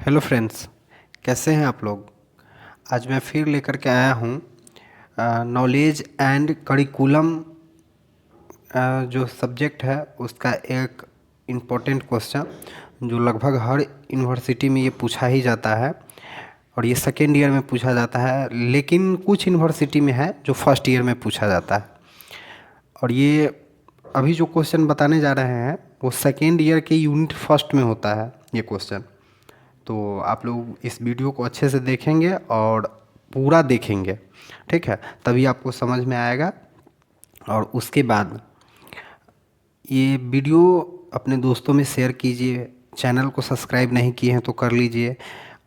Hello friends, कैसे हैं आप लोग। आज मैं फिर लेकर के आया हूँ नॉलेज एंड करिकुलम जो सब्जेक्ट है उसका एक इम्पोर्टेंट क्वेश्चन जो लगभग हर यूनिवर्सिटी में ये पूछा ही जाता है और ये सेकेंड ईयर में पूछा जाता है, लेकिन कुछ यूनिवर्सिटी में है जो फर्स्ट ईयर में पूछा जाता है। और ये अभी जो क्वेश्चन बताने जा रहे हैं वो सेकेंड ईयर के यूनिट फर्स्ट में होता है ये क्वेश्चन। तो आप लोग इस वीडियो को अच्छे से देखेंगे और पूरा देखेंगे, ठीक है, तभी आपको समझ में आएगा। और उसके बाद ये वीडियो अपने दोस्तों में शेयर कीजिए। चैनल को सब्सक्राइब नहीं किए हैं तो कर लीजिए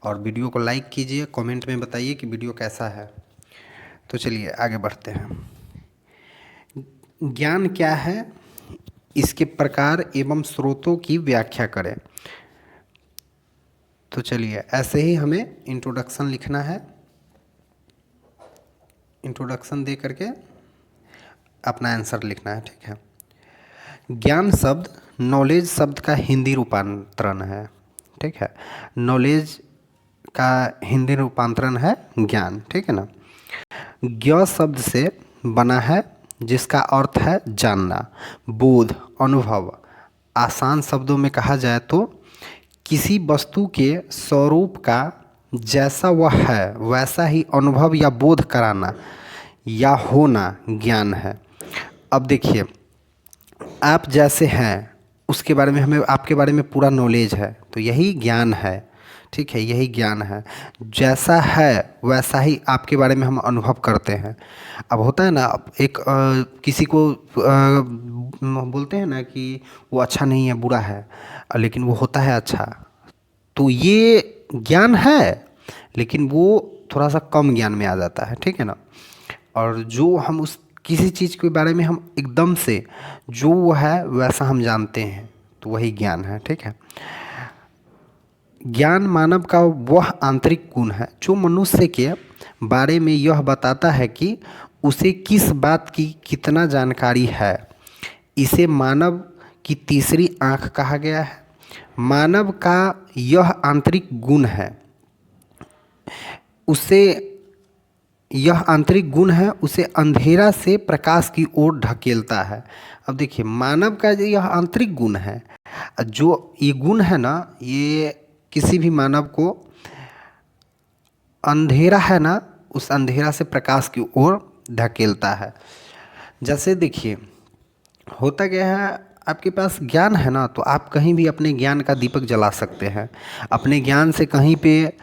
और वीडियो को लाइक कीजिए। कमेंट में बताइए कि वीडियो कैसा है। तो चलिए आगे बढ़ते हैं। ज्ञान क्या है, इसके प्रकार एवं स्रोतों की व्याख्या करें। तो चलिए ऐसे ही हमें इंट्रोडक्शन लिखना है। इंट्रोडक्शन दे करके अपना आंसर लिखना है, ठीक है। ज्ञान शब्द नॉलेज शब्द का हिंदी रूपांतरण है, ठीक है। नॉलेज का हिंदी रूपांतरण है ज्ञान, ठीक है ना। ज्ञ शब्द से बना है जिसका अर्थ है जानना, बोध, अनुभव। आसान शब्दों में कहा जाए तो किसी वस्तु के स्वरूप का जैसा वह है वैसा ही अनुभव या बोध कराना या होना ज्ञान है। अब देखिए, आप जैसे हैं उसके बारे में हमें आपके बारे में पूरा नॉलेज है तो यही ज्ञान है, ठीक है, यही ज्ञान है। जैसा है वैसा ही आपके बारे में हम अनुभव करते हैं। अब होता है ना, अब एक किसी को बोलते हैं ना कि वो अच्छा नहीं है, बुरा है, लेकिन वो होता है अच्छा, तो ये ज्ञान है, लेकिन वो थोड़ा सा कम ज्ञान में आ जाता है, ठीक है ना। और जो हम उस किसी चीज़ के बारे में हम एकदम से जो वो है वैसा हम जानते हैं तो वही ज्ञान है, ठीक है। ज्ञान मानव का वह आंतरिक गुण है जो मनुष्य के बारे में यह बताता है कि उसे किस बात की कितना जानकारी है। इसे मानव की तीसरी आँख कहा गया है। मानव का यह आंतरिक गुण है, उसे यह आंतरिक गुण है उसे अंधेरा से प्रकाश की ओर ढकेलता है। अब देखिए, मानव का जो यह आंतरिक गुण है, जो ये गुण है ना, ये किसी भी मानव को अंधेरा है ना, उस अंधेरा से प्रकाश की ओर ढकेलता है। जैसे देखिए, होता क्या है, आपके पास ज्ञान है ना तो आप कहीं भी अपने ज्ञान का दीपक जला सकते हैं। अपने ज्ञान से कहीं पे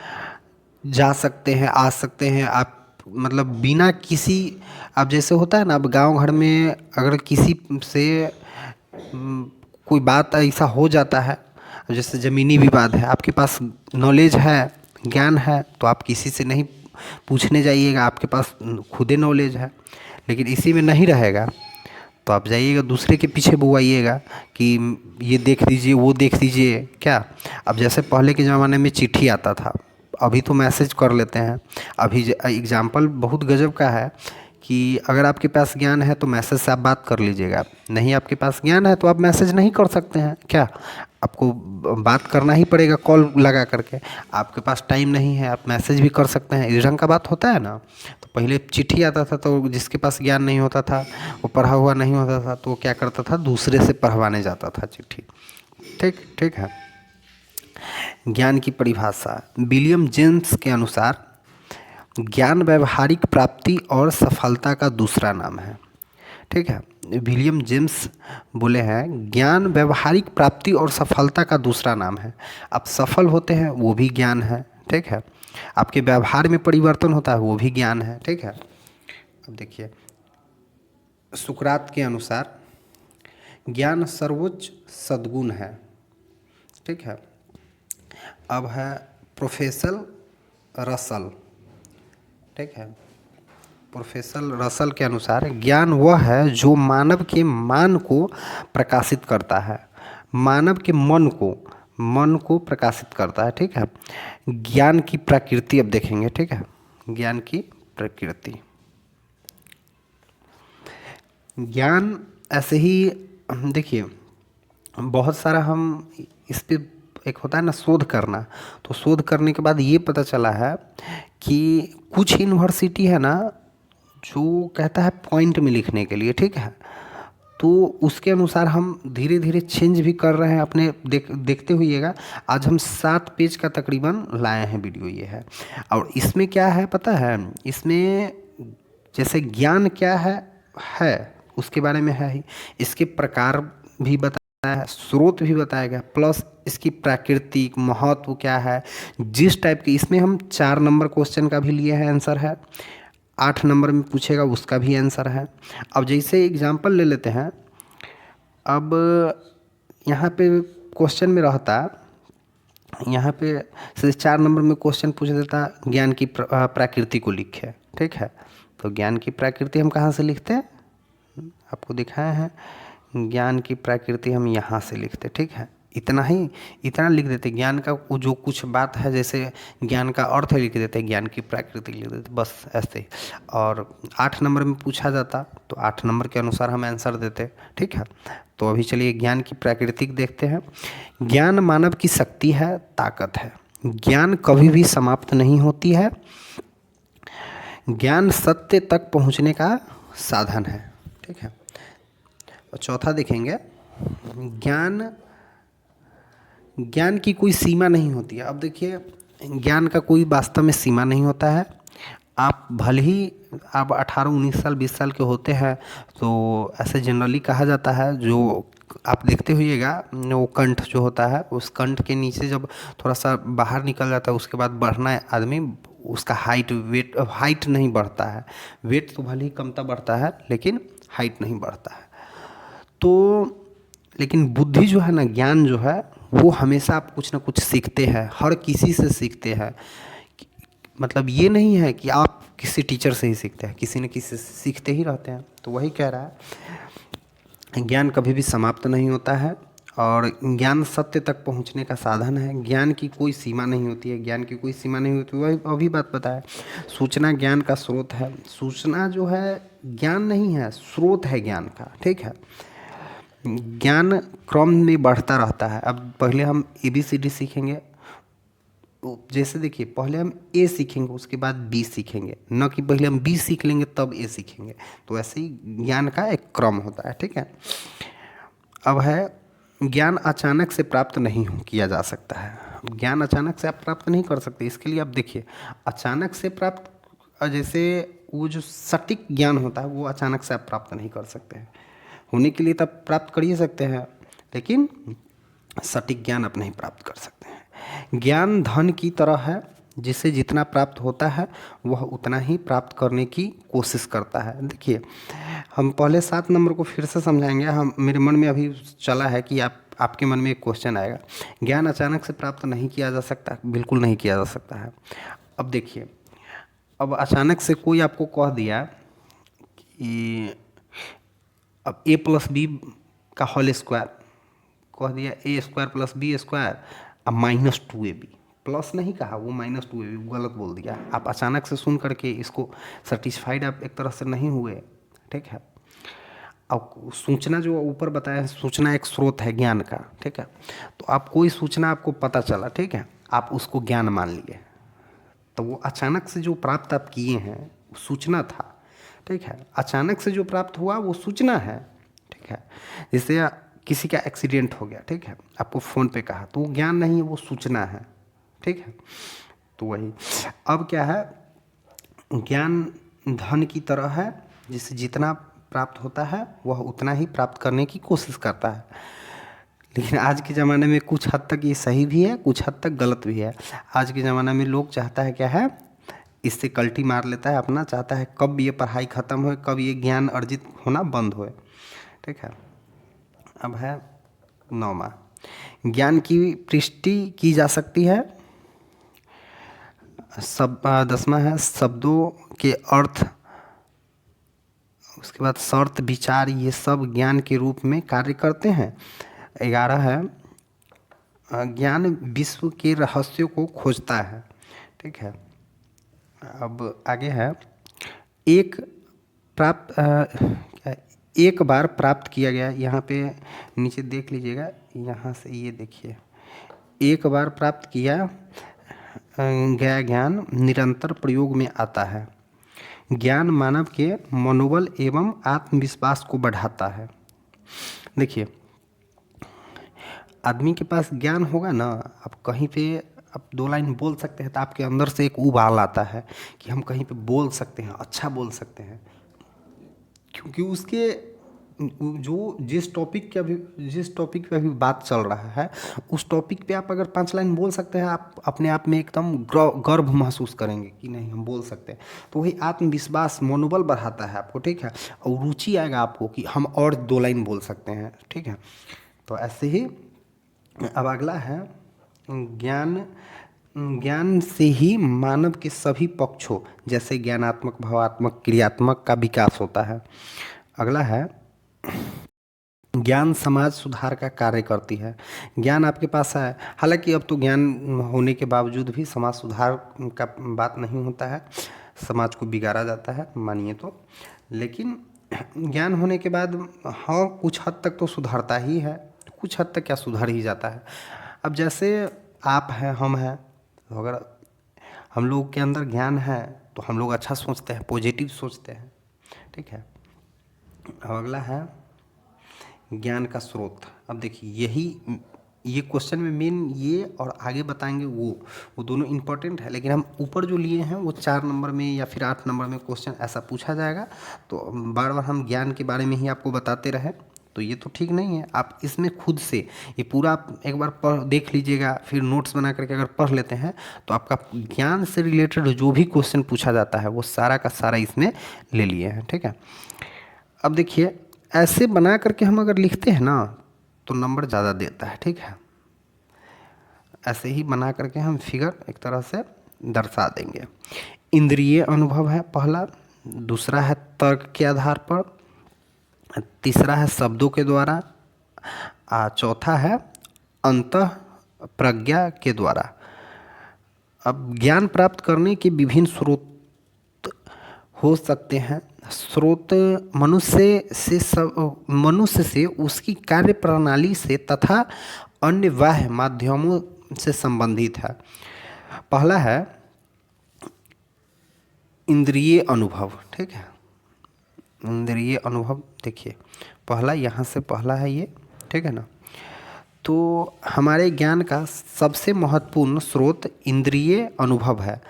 जा सकते हैं, आ सकते हैं आप, मतलब बिना किसी, अब जैसे होता है ना, अब गांव घर में अगर किसी से कोई बात ऐसा हो जाता है, जैसे ज़मीनी विवाद है, आपके पास नॉलेज है, ज्ञान है, तो आप किसी से नहीं पूछने जाइएगा, आपके पास खुदे नॉलेज है। लेकिन इसी में नहीं रहेगा तो आप जाइएगा दूसरे के पीछे बुआइएगा कि ये देख लीजिए, वो देख लीजिए, क्या। अब जैसे पहले के ज़माने में चिट्ठी आता था, अभी तो मैसेज कर लेते हैं। अभी एग्जाम्पल बहुत गजब का है कि अगर आपके पास ज्ञान है तो मैसेज से आप बात कर लीजिएगा, नहीं आपके पास ज्ञान है तो आप मैसेज नहीं कर सकते हैं, क्या। आपको बात करना ही पड़ेगा कॉल लगा करके। आपके पास टाइम नहीं है, आप मैसेज भी कर सकते हैं, इस ढंग का बात होता है ना। तो पहले चिट्ठी आता था तो जिसके पास ज्ञान नहीं होता था, वो पढ़ा हुआ नहीं होता था, तो वो क्या करता था, दूसरे से पढ़वाने जाता था चिट्ठी, ठीक ठीक है। ज्ञान की परिभाषा विलियम जेम्स के अनुसार ज्ञान व्यावहारिक प्राप्ति और सफलता का दूसरा नाम है, ठीक है। विलियम जेम्स बोले हैं ज्ञान व्यावहारिक प्राप्ति और सफलता का दूसरा नाम है। आप सफल होते हैं वो भी ज्ञान है, ठीक है। आपके व्यवहार में परिवर्तन होता है वो भी ज्ञान है, ठीक है। अब देखिए, सुकरात के अनुसार ज्ञान सर्वोच्च सद्गुण है, ठीक है। अब है प्रोफेसर रसल, ठीक है। प्रोफेसर रसल के अनुसार ज्ञान वह है जो मानव के मान को प्रकाशित करता है, मानव के मन को प्रकाशित करता है, ठीक है। ज्ञान की प्रकृति अब देखेंगे, ठीक है। ज्ञान की प्रकृति, ज्ञान ऐसे ही देखिए बहुत सारा हम इस पे एक होता है ना शोध करना, तो शोध करने के बाद ये पता चला है कि कुछ यूनिवर्सिटी है ना जो कहता है पॉइंट में लिखने के लिए, ठीक है, तो उसके अनुसार हम धीरे धीरे चेंज भी कर रहे हैं अपने। देखते हुइएगा, आज हम 7 पेज का तकरीबन लाए हैं वीडियो ये है। और इसमें क्या है पता है, इसमें जैसे ज्ञान क्या है उसके बारे में है ही, इसके प्रकार भी बताया है, स्रोत भी बताया गया, प्लस इसकी प्राकृतिक महत्व क्या है, जिस टाइप की। इसमें हम 4 नंबर क्वेश्चन का भी लिए हैं, आंसर है, 8 नंबर में पूछेगा उसका भी आंसर है। अब जैसे एग्जांपल ले लेते हैं, अब यहाँ पे क्वेश्चन में रहता, यहाँ पे से 4 नंबर में क्वेश्चन पूछ देता ज्ञान की प्रकृति को लिखे, ठीक है, तो ज्ञान की प्रकृति हम कहाँ से लिखते हैं, आपको दिखाए हैं, ज्ञान की प्रकृति हम यहाँ से लिखते, ठीक है, इतना ही, इतना लिख देते। ज्ञान का जो कुछ बात है, जैसे ज्ञान का अर्थ लिख देते, ज्ञान की प्रकृति लिख देते, बस ऐसे ही। और 8 नंबर में पूछा जाता तो 8 नंबर के अनुसार हम आंसर देते, ठीक है। तो अभी चलिए ज्ञान की प्राकृतिक देखते हैं। ज्ञान मानव की शक्ति है, ताकत है। ज्ञान कभी भी समाप्त नहीं होती है। ज्ञान सत्य तक पहुंचने का साधन है, ठीक है। और चौथा देखेंगे, ज्ञान, ज्ञान की कोई सीमा नहीं होती है। अब देखिए, ज्ञान का कोई वास्तव में सीमा नहीं होता है। आप भले ही आप 18-19 साल 20 साल के होते हैं, तो ऐसे जनरली कहा जाता है, जो आप देखते होइएगा वो कंठ जो होता है, उस कंठ के नीचे जब थोड़ा सा बाहर निकल जाता है, उसके बाद बढ़ना है आदमी, उसका हाइट वेट, हाइट नहीं बढ़ता है, वेट तो भले ही कमता बढ़ता है लेकिन हाइट नहीं बढ़ता है। तो लेकिन बुद्धि जो है ना, ज्ञान जो है, वो हमेशा आप कुछ ना कुछ सीखते हैं, हर किसी से सीखते हैं। मतलब ये नहीं है कि आप किसी टीचर से ही सीखते हैं, किसी न किसी से सीखते ही रहते हैं। तो वही कह रहा है, ज्ञान कभी भी समाप्त नहीं होता है और ज्ञान सत्य तक पहुंचने का साधन है। ज्ञान की कोई सीमा नहीं होती है, ज्ञान की कोई सीमा नहीं होती। वही अभी बात बताया, सूचना ज्ञान का स्रोत है। सूचना जो है ज्ञान नहीं है, स्रोत है ज्ञान का, ठीक है। ज्ञान क्रम में बढ़ता रहता है। अब पहले हम ABCD सीखेंगे, तो जैसे देखिए, पहले हम A सीखेंगे, उसके बाद B सीखेंगे, न कि पहले हम B सीख लेंगे तब A सीखेंगे। तो ऐसे ही ज्ञान का एक क्रम होता है, ठीक है। अब है, ज्ञान अचानक से प्राप्त नहीं किया जा सकता है। ज्ञान अचानक से आप प्राप्त नहीं कर सकते। इसके लिए आप देखिए, अचानक से प्राप्त, जैसे वो जो सटीक ज्ञान होता है वो अचानक से आप प्राप्त नहीं कर सकते हैं। होने के लिए तब प्राप्त कर ही सकते हैं, लेकिन सटीक ज्ञान आप नहीं प्राप्त कर सकते हैं। ज्ञान धन की तरह है, जिसे जितना प्राप्त होता है वह उतना ही प्राप्त करने की कोशिश करता है। देखिए, हम पहले 7 नंबर को फिर से समझाएंगे। हम, मेरे मन में अभी चला है कि आपके मन में एक क्वेश्चन आएगा, ज्ञान अचानक से प्राप्त नहीं किया जा सकता। बिल्कुल नहीं किया जा सकता है। अब देखिए, अब अचानक से कोई आपको कह दिया कि अब A+B का होल स्क्वायर कह दिया, A² + B² अब -2AB, प्लस नहीं कहा, वो -2AB गलत बोल दिया। आप अचानक से सुन करके इसको सेटिस्फाइड आप एक तरह से नहीं हुए, ठीक है। अब सूचना जो ऊपर बताया है, सूचना एक स्रोत है ज्ञान का, ठीक है। तो आप कोई सूचना आपको पता चला, ठीक है, आप उसको ज्ञान मान लिए, तो वो अचानक से जो प्राप्त आप किए हैं वो सूचना था, ठीक है। अचानक से जो प्राप्त हुआ वो सूचना है, ठीक है। जैसे किसी का एक्सीडेंट हो गया, ठीक है, आपको फ़ोन पे कहा, तो वो ज्ञान नहीं है, वो सूचना है, ठीक है। तो वही, अब क्या है, ज्ञान धन की तरह है, जिसे जितना प्राप्त होता है वह उतना ही प्राप्त करने की कोशिश करता है। लेकिन आज के ज़माने में कुछ हद तक ये सही भी है, कुछ हद तक गलत भी है। आज के ज़माने में लोग चाहता है क्या है, इससे कल्टी मार लेता है अपना, चाहता है कब ये पढ़ाई ख़त्म हो, कब ये ज्ञान अर्जित होना बंद होए, ठीक है। अब है 9वां, ज्ञान की पुष्टि की जा सकती है। 10वां है, शब्दों के अर्थ, उसके बाद शर्त, विचार, ये सब ज्ञान के रूप में कार्य करते हैं। 11 है, ज्ञान विश्व के रहस्यों को खोजता है, ठीक है। अब आगे है, एक बार प्राप्त किया गया, यहाँ पे नीचे देख लीजिएगा, यहाँ से ये देखिए, एक बार प्राप्त किया गया ज्ञान निरंतर प्रयोग में आता है। ज्ञान मानव के मनोबल एवं आत्मविश्वास को बढ़ाता है। देखिए, आदमी के पास ज्ञान होगा ना, आप कहीं पे आप 2 लाइन बोल सकते हैं तो आपके अंदर से एक उबाल आता है कि हम कहीं पे बोल सकते हैं, अच्छा बोल सकते हैं, क्योंकि उसके जो जिस टॉपिक पे अभी बात चल रहा है, उस टॉपिक पे आप अगर 5 लाइन बोल सकते हैं, आप अपने आप में एकदम गर्व महसूस करेंगे कि नहीं हम बोल सकते हैं। तो वही आत्मविश्वास, मनोबल बढ़ाता है आपको, ठीक है, और रुचि आएगा आपको कि हम और 2 लाइन बोल सकते हैं, ठीक है। तो ऐसे ही अब अगला है ज्ञान। ज्ञान से ही मानव के सभी पक्षों जैसे ज्ञानात्मक, भावात्मक, क्रियात्मक का विकास होता है। अगला है ज्ञान समाज सुधार का कार्य करती है। ज्ञान आपके पास है, हालांकि अब तो ज्ञान होने के बावजूद भी समाज सुधार का बात नहीं होता है, समाज को बिगाड़ा जाता है मानिए तो, लेकिन ज्ञान होने के बाद हाँ कुछ हद तक तो सुधरता ही है, कुछ हद तक क्या सुधर ही जाता है। अब जैसे आप हैं, हम हैं, तो अगर हम लोग के अंदर ज्ञान है तो हम लोग अच्छा सोचते हैं, पॉजिटिव सोचते हैं, ठीक है। अब अगला है ज्ञान का स्रोत। अब देखिए ये क्वेश्चन में मेन ये और आगे बताएंगे वो दोनों इम्पोर्टेंट है, लेकिन हम ऊपर जो लिए हैं वो 4 नंबर में या फिर 8 नंबर में क्वेश्चन ऐसा पूछा जाएगा, तो बार बार हम ज्ञान के बारे में ही आपको बताते रहें तो ये तो ठीक नहीं है। आप इसमें खुद से ये पूरा आप एक बार पढ़ देख लीजिएगा, फिर नोट्स बना करके अगर पढ़ लेते हैं तो आपका ज्ञान से रिलेटेड जो भी क्वेश्चन पूछा जाता है वो सारा का सारा इसमें ले लिए हैं, ठीक है। अब देखिए, ऐसे बना करके हम अगर लिखते हैं ना तो नंबर ज़्यादा देता है, ठीक है। ऐसे ही बना करके हम फिगर एक तरह से दर्शा देंगे। इंद्रिय अनुभव है पहला, दूसरा है तर्क के आधार पर, तीसरा है शब्दों के द्वारा, चौथा है अंतः प्रज्ञा के द्वारा। अब ज्ञान प्राप्त करने के विभिन्न स्रोत हो सकते हैं। स्रोत मनुष्य से उसकी कार्य प्रणाली से तथा अन्य बाह्य माध्यमों से संबंधित है। पहला है इंद्रिय अनुभव, ठीक है। इंद्रिय अनुभव देखिए, पहला यहाँ से पहला है ये, ठीक है ना। तो हमारे ज्ञान का सबसे महत्वपूर्ण स्रोत इंद्रिय अनुभव है।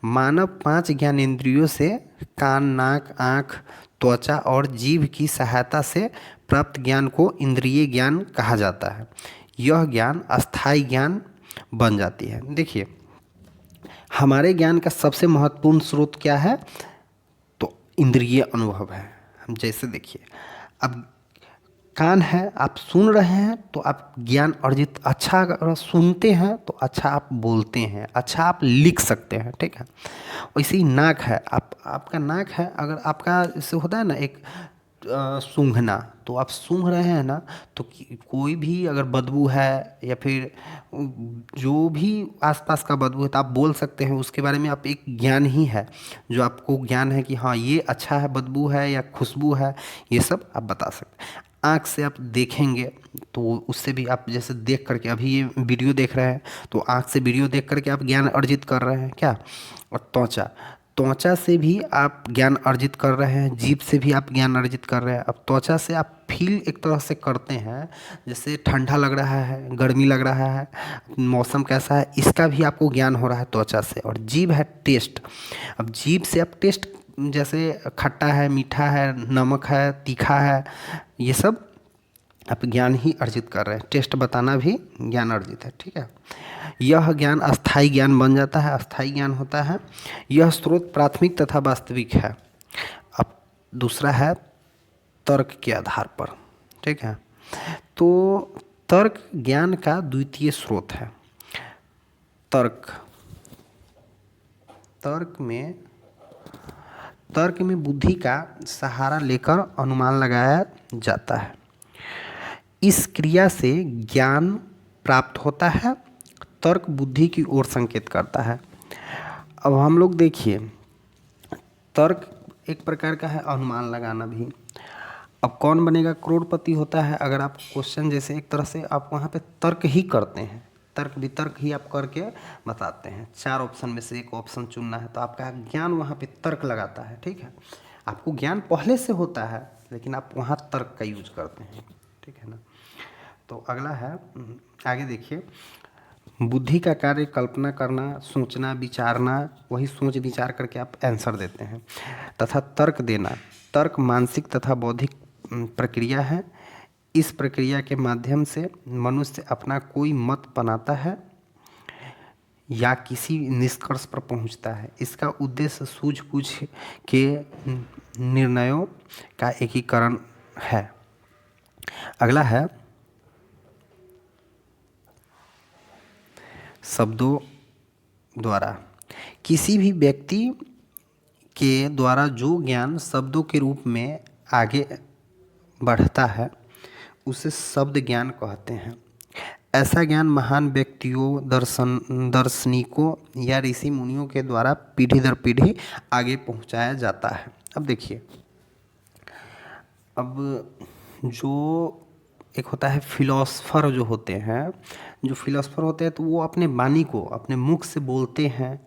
मानव 5 ज्ञानेंद्रियों से कान, नाक, आँख, त्वचा और जीभ की सहायता से प्राप्त ज्ञान को इंद्रिय ज्ञान कहा जाता है। यह ज्ञान अस्थायी ज्ञान बन जाती है। देखिए, हमारे ज्ञान का सबसे महत्वपूर्ण स्रोत क्या है, तो इंद्रिय अनुभव है। हम जैसे देखिए, अब कान है, आप सुन रहे हैं तो आप ज्ञान अर्जित, अच्छा अगर सुनते हैं तो अच्छा आप बोलते हैं, अच्छा आप लिख सकते हैं, ठीक है। वैसे ही नाक है, आपका नाक है, अगर आपका जैसे होता है ना एक सूंघना, तो आप सूंघ रहे हैं ना, तो कोई भी अगर बदबू है या फिर जो भी आसपास का बदबू है तो आप बोल सकते हैं, उसके बारे में आप एक ज्ञान ही है जो आपको ज्ञान है कि हाँ ये अच्छा है, बदबू है या खुशबू है, ये सब आप बता सकते हैं। आँख से आप देखेंगे तो उससे भी आप जैसे देख करके अभी ये वीडियो देख रहे हैं तो आँख से वीडियो देख करके आप ज्ञान अर्जित कर रहे हैं क्या। और त्वचा से भी आप ज्ञान अर्जित कर रहे हैं, जीभ से भी आप ज्ञान अर्जित कर रहे हैं। अब त्वचा से आप फील एक तरह से करते हैं, जैसे ठंडा लग रहा है, गर्मी लग रहा है, मौसम कैसा है, इसका भी आपको ज्ञान हो रहा है त्वचा से। और जीभ है टेस्ट, अब जीभ से आप टेस्ट, जैसे खट्टा है, मीठा है, नमक है, तीखा है, ये सब आप ज्ञान ही अर्जित कर रहे हैं। टेस्ट बताना भी ज्ञान अर्जित है, ठीक है। यह ज्ञान अस्थायी ज्ञान बन जाता है, अस्थायी ज्ञान होता है। यह स्रोत प्राथमिक तथा वास्तविक है। अब दूसरा है तर्क के आधार पर, ठीक है। तो तर्क ज्ञान का द्वितीय स्रोत है। तर्क में बुद्धि का सहारा लेकर अनुमान लगाया जाता है। इस क्रिया से ज्ञान प्राप्त होता है। तर्क बुद्धि की ओर संकेत करता है। अब हम लोग देखिए, तर्क एक प्रकार का है, अनुमान लगाना भी। अब कौन बनेगा करोड़पति होता है, अगर आप क्वेश्चन जैसे एक तरह से आप वहाँ पे तर्क ही करते हैं, तर्क वितर्क ही आप करके बताते हैं। 4 ऑप्शन में से एक ऑप्शन चुनना है, तो आपका ज्ञान वहाँ पे तर्क लगाता है। ठीक है, आपको ज्ञान पहले से होता है लेकिन आप वहाँ तर्क का यूज करते हैं। ठीक है ना। तो अगला है, आगे देखिए, बुद्धि का कार्य कल्पना करना, सोचना, विचारना, वही सोच विचार करके आप आंसर देते हैं। तथा तर्क देना, तर्क मानसिक तथा बौद्धिक प्रक्रिया है। इस प्रक्रिया के माध्यम से मनुष्य अपना कोई मत बनाता है या किसी निष्कर्ष पर पहुंचता है। इसका उद्देश्य सूझबूझ के निर्णयों का एकीकरण है। अगला है, शब्दों द्वारा, किसी भी व्यक्ति के द्वारा जो ज्ञान शब्दों के रूप में आगे बढ़ता है उसे शब्द ज्ञान कहते हैं। ऐसा ज्ञान महान व्यक्तियों, दार्शनिकों या ऋषि मुनियों के द्वारा पीढ़ी दर पीढ़ी आगे पहुंचाया जाता है। अब देखिए, अब जो एक होता है फिलोसफर, जो होते हैं, जो फिलोसफर होते हैं तो वो अपने वाणी को अपने मुख से बोलते हैं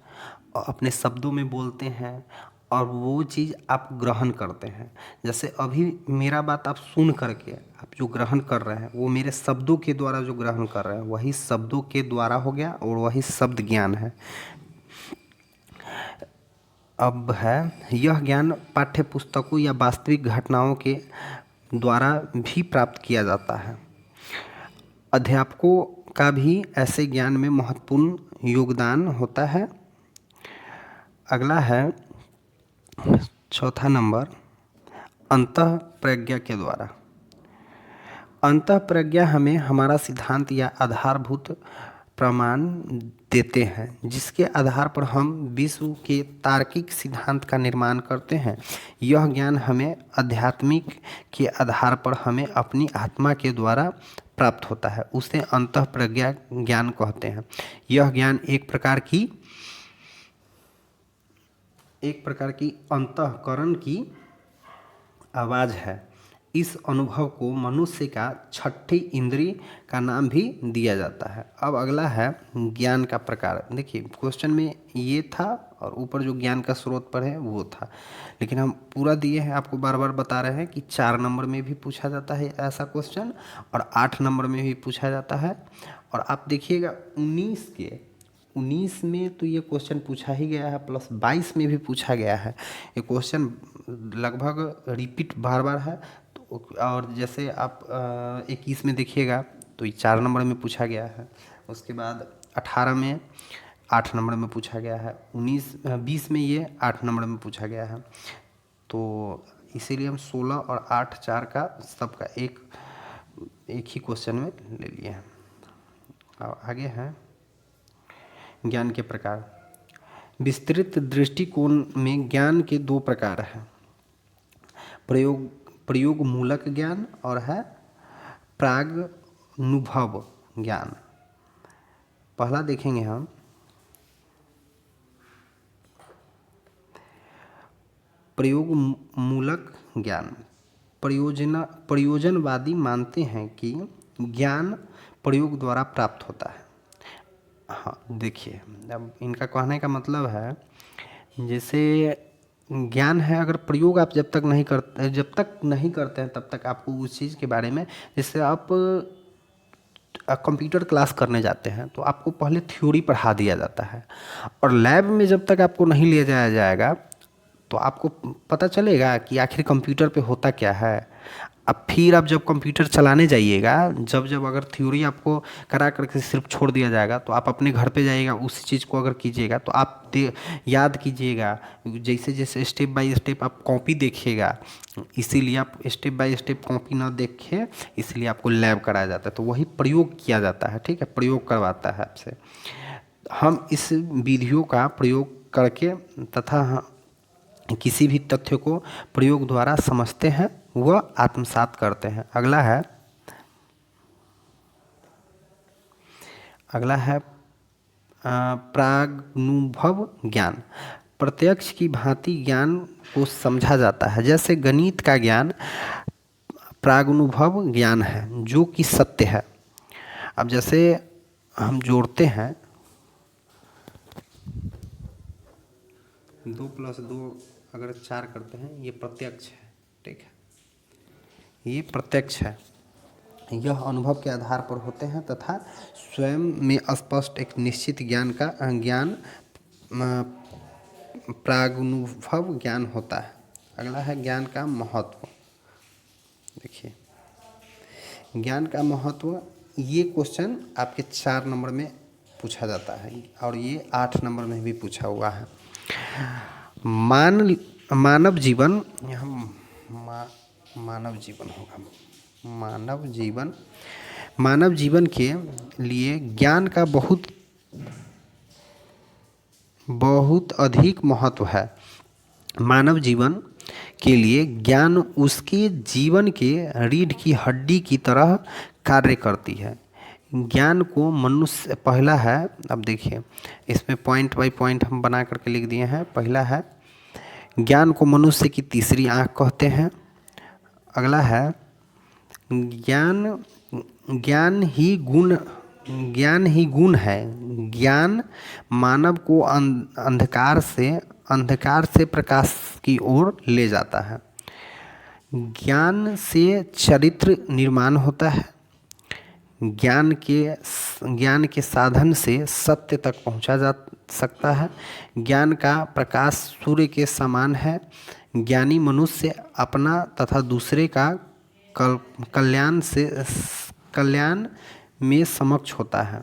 और अपने शब्दों में बोलते हैं और वो चीज़ आप ग्रहण करते हैं। जैसे अभी मेरा बात आप सुन करके आप जो ग्रहण कर रहे हैं वो मेरे शब्दों के द्वारा जो ग्रहण कर रहे हैं वही शब्दों के द्वारा हो गया और वही शब्द ज्ञान है। अब है, यह ज्ञान पाठ्य पुस्तकों या वास्तविक घटनाओं के द्वारा भी प्राप्त किया जाता है। अध्यापकों का भी ऐसे ज्ञान में महत्वपूर्ण योगदान होता है। अगला है, चौथा नंबर, अंतः प्रज्ञा के द्वारा। अंतः प्रज्ञा हमें हमारा सिद्धांत या आधारभूत प्रमाण देते हैं जिसके आधार पर हम विश्व के तार्किक सिद्धांत का निर्माण करते हैं। यह ज्ञान हमें आध्यात्मिक के आधार पर हमें अपनी आत्मा के द्वारा प्राप्त होता है, उसे अंतः प्रज्ञा ज्ञान कहते हैं। यह ज्ञान एक प्रकार की अंतःकरण की आवाज़ है। इस अनुभव को मनुष्य का छठी इंद्रिय का नाम भी दिया जाता है। अब अगला है ज्ञान का प्रकार। देखिए, क्वेश्चन में ये था और ऊपर जो ज्ञान का स्रोत पर है वो था, लेकिन हम पूरा दिए हैं, आपको बार बार बता रहे हैं कि 4 नंबर में भी पूछा जाता है ऐसा क्वेश्चन और 8 नंबर में भी पूछा जाता है। और आप देखिएगा 19 में तो ये क्वेश्चन पूछा ही गया है, प्लस 22 में भी पूछा गया है। ये क्वेश्चन लगभग रिपीट बार बार है। तो और जैसे आप 21 में देखिएगा तो ये 4 नंबर में पूछा गया है। उसके बाद 18 में 8 नंबर में पूछा गया है। 20 में ये 8 नंबर में पूछा गया है। तो इसीलिए हम 16 और 8 4 का सबका एक ही क्वेश्चन में ले लिए हैं। और आगे है ज्ञान के प्रकार। विस्तृत दृष्टिकोण में ज्ञान के 2 प्रकार हैं, प्रयोग मूलक ज्ञान और है प्रागनुभव ज्ञान। पहला देखेंगे हम, प्रयोग मूलक ज्ञान। प्रयोजनवादी मानते हैं कि ज्ञान प्रयोग द्वारा प्राप्त होता है। हाँ, देखिए, अब इनका कहने का मतलब है, जैसे ज्ञान है, अगर प्रयोग आप जब तक नहीं करते हैं तब तक आपको उस चीज़ के बारे में, जैसे आप कंप्यूटर क्लास करने जाते हैं तो आपको पहले थ्योरी पढ़ा दिया जाता है और लैब में जब तक आपको नहीं ले जाया जाएगा तो आपको पता चलेगा कि आखिर कंप्यूटर पे होता क्या है। अब फिर आप जब कंप्यूटर चलाने जाइएगा, जब अगर थ्योरी आपको करा करके सिर्फ छोड़ दिया जाएगा तो आप अपने घर पे जाइएगा, उस चीज़ को अगर कीजिएगा तो आप याद कीजिएगा, जैसे जैसे स्टेप बाय स्टेप आप कॉपी देखिएगा। इसीलिए आप स्टेप बाय स्टेप कॉपी ना देखें, इसलिए आपको लैब कराया जाता है, तो वही प्रयोग किया जाता है। ठीक है, प्रयोग करवाता है आपसे। हम इस विधियों का प्रयोग करके तथा किसी भी तथ्य को प्रयोग द्वारा समझते हैं व आत्मसात करते हैं। अगला है प्रागनुभव ज्ञान। प्रत्यक्ष की भांति ज्ञान को समझा जाता है। जैसे गणित का ज्ञान प्रागनुभव ज्ञान है जो कि सत्य है। अब जैसे हम जोड़ते हैं 2 + 2 अगर 4 करते हैं, ये प्रत्यक्ष है, ठीक है, ये प्रत्यक्ष है। यह अनुभव के आधार पर होते हैं तथा स्वयं में स्पष्ट एक निश्चित ज्ञान प्रागनुभव ज्ञान होता है। अगला है ज्ञान का महत्व। देखिए, ज्ञान का महत्व, ये क्वेश्चन आपके 4 नंबर में पूछा जाता है और ये 8 नंबर में भी पूछा हुआ है। मानव जीवन, मानव जीवन होगा, मानव जीवन के लिए ज्ञान का बहुत अधिक महत्व है। मानव जीवन के लिए ज्ञान उसके जीवन के रीढ़ की हड्डी की तरह कार्य करती है। ज्ञान को मनुष्य, पहला है, अब देखिए इसमें पॉइंट बाय पॉइंट हम बना करके लिख दिए हैं। पहला है ज्ञान को मनुष्य की तीसरी आँख कहते हैं। अगला है ज्ञान ही गुण है। ज्ञान मानव को अंधकार से प्रकाश की ओर ले जाता है। ज्ञान से चरित्र निर्माण होता है। ज्ञान के साधन से सत्य तक पहुंचा जा सकता है। ज्ञान का प्रकाश सूर्य के समान है। ज्ञानी मनुष्य अपना तथा दूसरे का कल्याण में समक्ष होता है।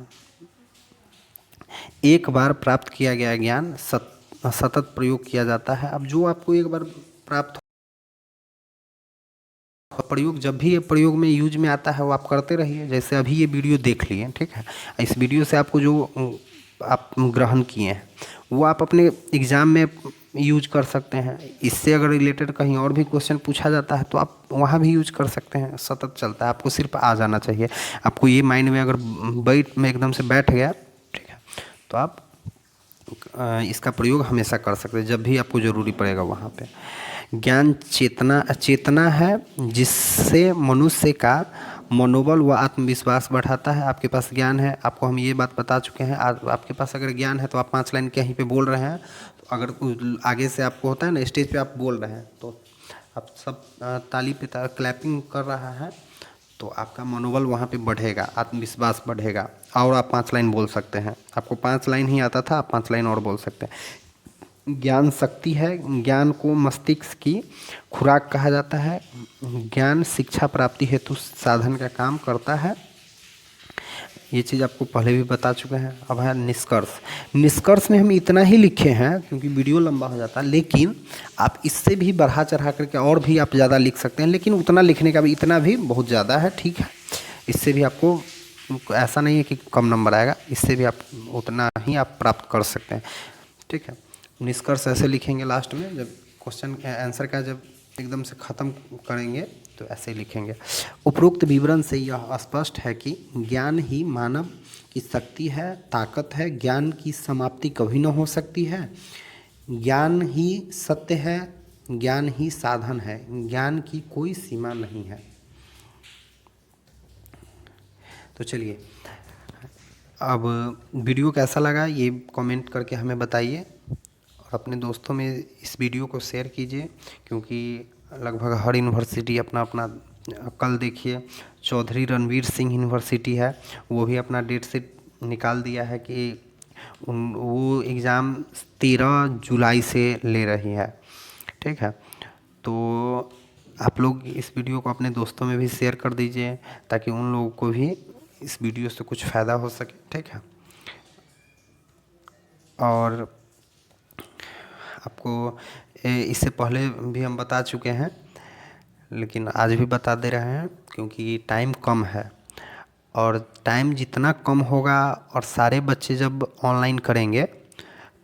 एक बार प्राप्त किया गया ज्ञान सतत प्रयोग किया जाता है। अब जो आपको एक बार प्राप्त प्रयोग, जब भी ये प्रयोग में यूज में आता है वो आप करते रहिए। जैसे अभी ये वीडियो देख लिए, ठीक है, इस वीडियो से आपको जो आप ग्रहण किए हैं वो आप अपने एग्ज़ाम में यूज कर सकते हैं। इससे अगर रिलेटेड कहीं और भी क्वेश्चन पूछा जाता है तो आप वहाँ भी यूज कर सकते हैं। सतत चलता है, आपको सिर्फ आ जाना चाहिए। आपको ये माइंड में अगर एकदम से बैठ गया, ठीक है, तो आप इसका प्रयोग हमेशा कर सकते हैं जब भी आपको ज़रूरी पड़ेगा वहाँ पे। ज्ञान चेतना है जिससे मनुष्य का मनोबल व आत्मविश्वास बढ़ाता है। आपके पास ज्ञान है, आपको हम ये बात बता चुके हैं। आपके पास अगर ज्ञान है तो आप 5 लाइन कहीं पे बोल रहे हैं, तो अगर आगे से आपको होता है ना, स्टेज पे आप बोल रहे हैं तो आप सब ताली पे क्लैपिंग कर रहा है, तो आपका मनोबल वहाँ पे बढ़ेगा, आत्मविश्वास बढ़ेगा और आप 5 लाइन बोल सकते हैं। आपको 5 लाइन ही आता था, आप 5 लाइन और बोल सकते हैं। ज्ञान शक्ति है। ज्ञान को मस्तिष्क की खुराक कहा जाता है। ज्ञान शिक्षा प्राप्ति हेतु साधन का काम करता है। ये चीज़ आपको पहले भी बता चुके हैं। अब है निष्कर्ष। निष्कर्ष में हम इतना ही लिखे हैं क्योंकि वीडियो लंबा हो जाता है, लेकिन आप इससे भी बढ़ा चढ़ा करके और भी आप ज़्यादा लिख सकते हैं, लेकिन उतना लिखने का भी, इतना भी बहुत ज़्यादा है, ठीक है। इससे भी आपको ऐसा नहीं है कि कम नंबर आएगा, इससे भी आप उतना ही आप प्राप्त कर सकते हैं, ठीक है। निष्कर्ष ऐसे लिखेंगे लास्ट में, जब क्वेश्चन आंसर का जब एकदम से ख़त्म करेंगे तो ऐसे ही लिखेंगे। उपरोक्त विवरण से यह स्पष्ट है कि ज्ञान ही मानव की शक्ति है, ताकत है। ज्ञान की समाप्ति कभी न हो सकती है। ज्ञान ही सत्य है, ज्ञान ही साधन है, ज्ञान की कोई सीमा नहीं है। तो चलिए, अब वीडियो कैसा लगा ये कमेंट करके हमें बताइए और अपने दोस्तों में इस वीडियो को शेयर कीजिए, क्योंकि लगभग हर यूनिवर्सिटी अपना अपना, कल देखिए चौधरी रणवीर सिंह यूनिवर्सिटी है, वो भी अपना डेट शीट निकाल दिया है कि वो एग्ज़ाम 13 जुलाई से ले रही है, ठीक है। तो आप लोग इस वीडियो को अपने दोस्तों में भी शेयर कर दीजिए ताकि उन लोगों को भी इस वीडियो से कुछ फ़ायदा हो सके, ठीक है। और आपको इससे पहले भी हम बता चुके हैं, लेकिन आज भी बता दे रहे हैं क्योंकि टाइम कम है, और टाइम जितना कम होगा और सारे बच्चे जब ऑनलाइन करेंगे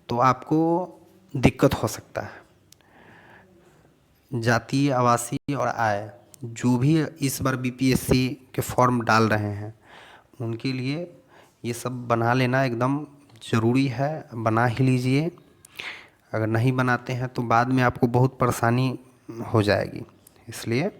तो आपको दिक्कत हो सकता है। जातीय, आवासीय और आय, जो भी इस बार बीपीएससी के फॉर्म डाल रहे हैं उनके लिए ये सब बना लेना एकदम ज़रूरी है। बना ही लीजिए, अगर नहीं बनाते हैं तो बाद में आपको बहुत परेशानी हो जाएगी, इसलिए